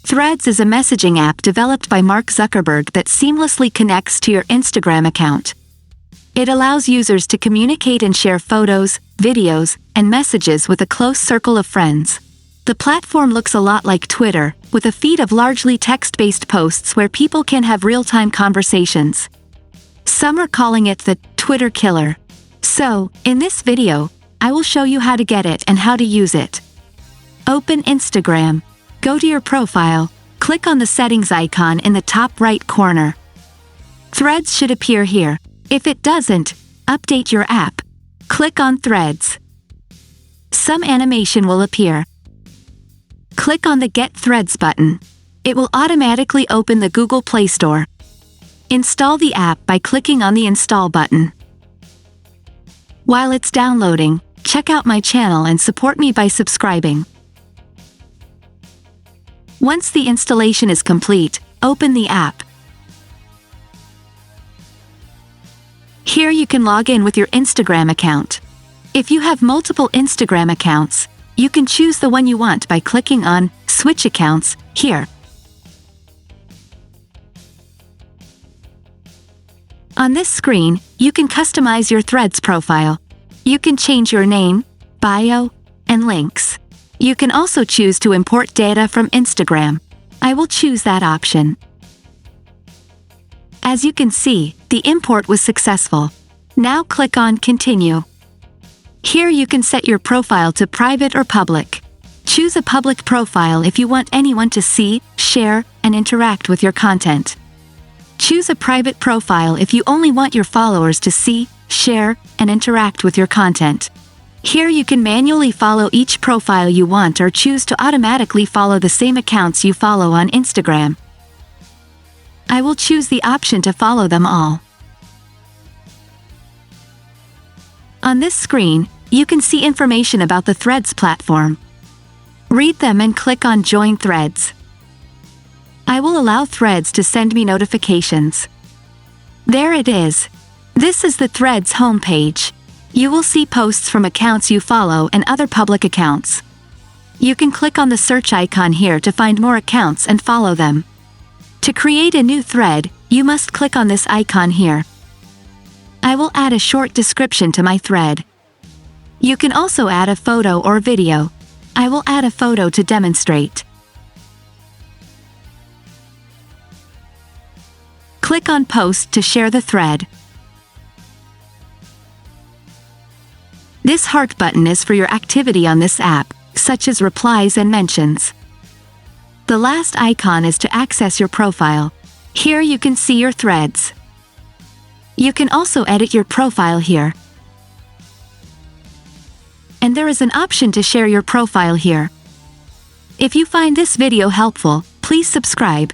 Threads is a messaging app developed by Mark Zuckerberg that seamlessly connects to your Instagram account. It allows users to communicate and share photos, videos, and messages with a close circle of friends. The platform looks a lot like Twitter, with a feed of largely text-based posts where people can have real-time conversations. Some are calling it the Twitter killer. So, in this video, I will show you how to get it and how to use it. Open Instagram. Go to your profile, click on the settings icon in the top right corner. Threads should appear here. If it doesn't, update your app. Click on Threads. Some animation will appear. Click on the Get Threads button. It will automatically open the Google Play Store. Install the app by clicking on the Install button. While it's downloading, check out my channel and support me by subscribing. Once the installation is complete, open the app. Here you can log in with your Instagram account. If you have multiple Instagram accounts, you can choose the one you want by clicking on Switch Accounts here. On this screen, you can customize your Threads profile. You can change your name, bio, and links. You can also choose to import data from Instagram. I will choose that option. As you can see, the import was successful. Now click on Continue. Here you can set your profile to private or public. Choose a public profile if you want anyone to see, share, and interact with your content. Choose a private profile if you only want your followers to see, share, and interact with your content. Here you can manually follow each profile you want or choose to automatically follow the same accounts you follow on Instagram. I will choose the option to follow them all. On this screen, you can see information about the Threads platform. Read them and click on Join Threads. I will allow Threads to send me notifications. There it is. This is the Threads homepage. You will see posts from accounts you follow and other public accounts. You can click on the search icon here to find more accounts and follow them. To create a new thread, you must click on this icon here. I will add a short description to my thread. You can also add a photo or video. I will add a photo to demonstrate. Click on Post to share the thread. This heart button is for your activity on this app, such as replies and mentions. The last icon is to access your profile. Here you can see your threads. You can also edit your profile here. And there is an option to share your profile here. If you find this video helpful, please subscribe.